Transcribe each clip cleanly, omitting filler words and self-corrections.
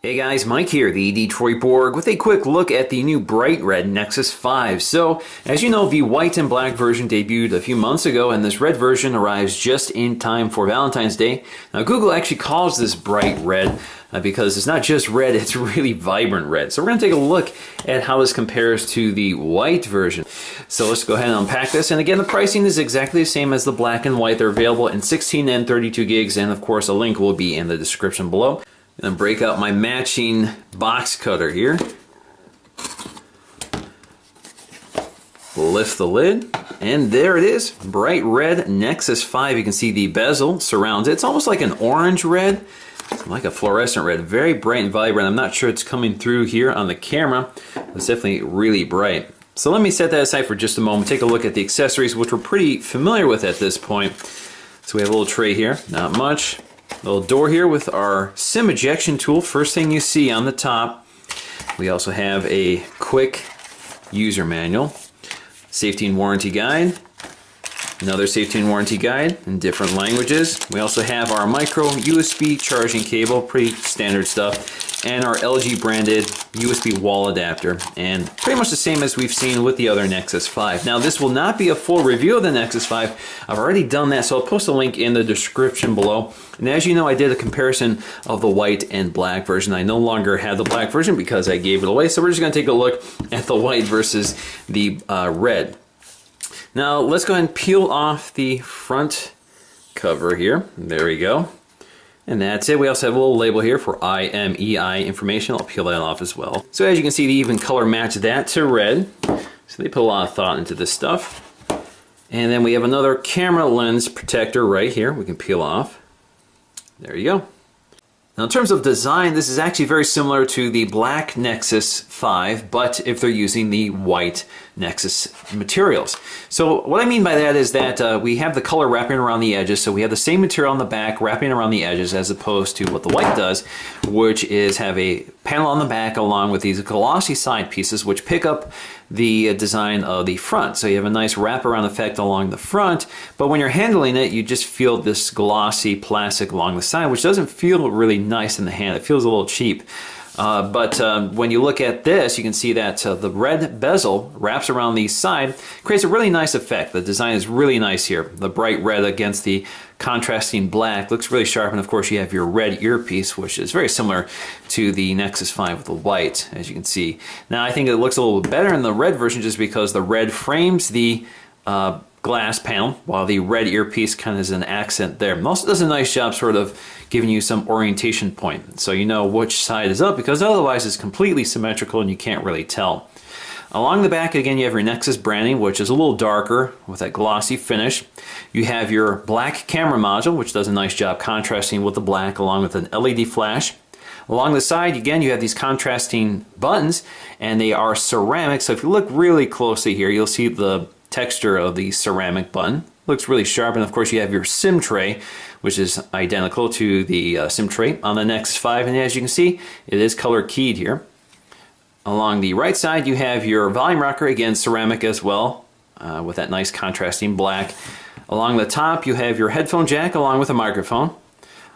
Hey guys, Mike here, the Detroit Borg, with a quick look at the new bright red Nexus 5. So, as you know, the white and black version debuted a few months ago, and this red version arrives just in time for Valentine's Day. Now, Google actually calls this bright red because it's not just red, it's really vibrant red. So we're going to take a look at how this compares to the white version. So let's go ahead and unpack this. And again, the pricing is exactly the same as the black and white. They're available in 16 and 32 gigs, and of course a link will be in the description below. And then break out my matching box cutter here. Lift the lid, and there it is. Bright red Nexus 5. You can see the bezel surrounds it. It's almost like an orange red. It's like a fluorescent red. Very bright and vibrant. I'm not sure it's coming through here on the camera. It's definitely really bright. So let me set that aside for just a moment. Take a look at the accessories, which we're pretty familiar with at this point. So we have a little tray here. Not much. Little door here with our SIM ejection tool. First thing you see on the top. We also have a quick user manual, safety and warranty guide, another safety and warranty guide in different languages. We also have our micro USB charging cable, pretty standard stuff, and our LG branded USB wall adapter, and pretty much the same as we've seen with the other Nexus 5. Now, this will not be a full review of the Nexus 5. I've already done that, so I'll post a link in the description below. And as you know, I did a comparison of the white and black version. I no longer have the black version because I gave it away, so we're just going to take a look at the white versus the red. Now, let's go ahead and peel off the front cover here. There we go. And that's it. We also have a little label here for IMEI information. I'll peel that off as well. So as you can see, they even color match that to red. So they put a lot of thought into this stuff. And then we have another camera lens protector right here. We can peel off. There you go. Now in terms of design, this is actually very similar to the black Nexus 5, but if they're using the white Nexus materials. So what I mean by that is that we have the color wrapping around the edges, so we have the same material on the back wrapping around the edges as opposed to what the white does, which is have a panel on the back along with these glossy side pieces which pick up the design of the front. So you have a nice wraparound effect along the front, but when you're handling it, you just feel this glossy plastic along the side, which doesn't feel really nice in the hand. It feels a little cheap. But when you look at this, you can see that the red bezel wraps around the side, creates a really nice effect. The design is really nice here. The bright red against the contrasting black looks really sharp, and of course you have your red earpiece, which is very similar to the Nexus 5 with the white, as you can see. Now I think it looks a little bit better in the red version just because the red frames the glass panel, while the red earpiece kind of is an accent there. It also does a nice job sort of giving you some orientation point, so you know which side is up, because otherwise it's completely symmetrical and you can't really tell. Along the back, again, you have your Nexus branding, which is a little darker with that glossy finish. You have your black camera module, which does a nice job contrasting with the black, along with an LED flash. Along the side, again, you have these contrasting buttons, and they are ceramic, so if you look really closely here, you'll see the texture of the ceramic button. Looks really sharp, and of course you have your SIM tray, which is identical to the SIM tray on the Nexus 5, and as you can see, it is color keyed here. Along the right side, you have your volume rocker, again ceramic as well, with that nice contrasting black. Along the top, you have your headphone jack along with a microphone.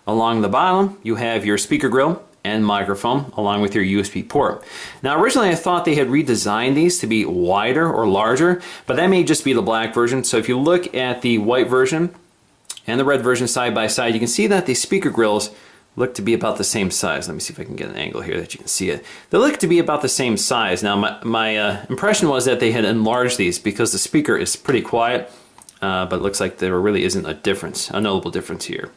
Along the bottom, you have your speaker grill and microphone along with your USB port. Now originally I thought they had redesigned these to be wider or larger, but that may just be the black version. So if you look at the white version and the red version side by side, you can see that the speaker grills look to be about the same size. Let me see if I can get an angle here that you can see it. They look to be about the same size. Now my impression was that they had enlarged these because the speaker is pretty quiet, but it looks like there really isn't a difference, a notable difference here.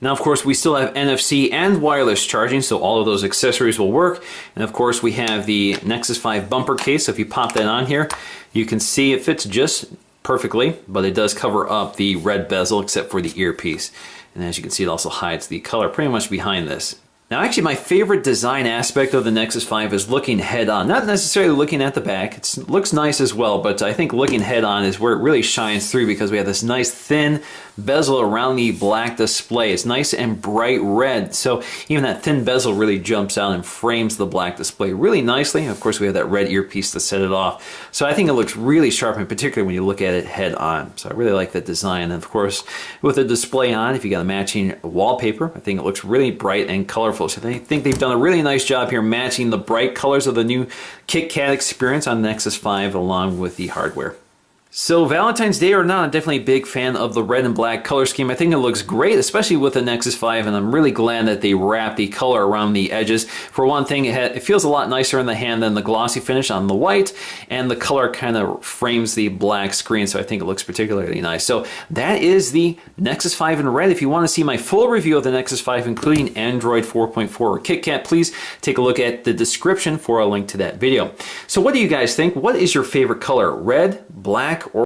Now, of course, we still have NFC and wireless charging, so all of those accessories will work. And of course, we have the Nexus 5 bumper case. So if you pop that on here, you can see it fits just perfectly, but it does cover up the red bezel except for the earpiece. And as you can see, it also hides the color pretty much behind this. Now, actually, my favorite design aspect of the Nexus 5 is looking head-on. Not necessarily looking at the back. It looks nice as well, but I think looking head-on is where it really shines through because we have this nice thin bezel around the black display. It's nice and bright red, so even that thin bezel really jumps out and frames the black display really nicely. Of course, we have that red earpiece to set it off. So I think it looks really sharp, and particularly when you look at it head-on. So I really like that design. And of course, with the display on, if you got a matching wallpaper, I think it looks really bright and colorful colorful. So I think they've done a really nice job here matching the bright colors of the new KitKat experience on Nexus 5 along with the hardware. So Valentine's Day or not, I'm definitely a big fan of the red and black color scheme. I think it looks great, especially with the Nexus 5, and I'm really glad that they wrapped the color around the edges. For one thing, it feels a lot nicer in the hand than the glossy finish on the white, and the color kind of frames the black screen, so I think it looks particularly nice. So that is the Nexus 5 in red. If you want to see my full review of the Nexus 5, including Android 4.4 or KitKat, please take a look at the description for a link to that video. So what do you guys think? What is your favorite color? Red, black,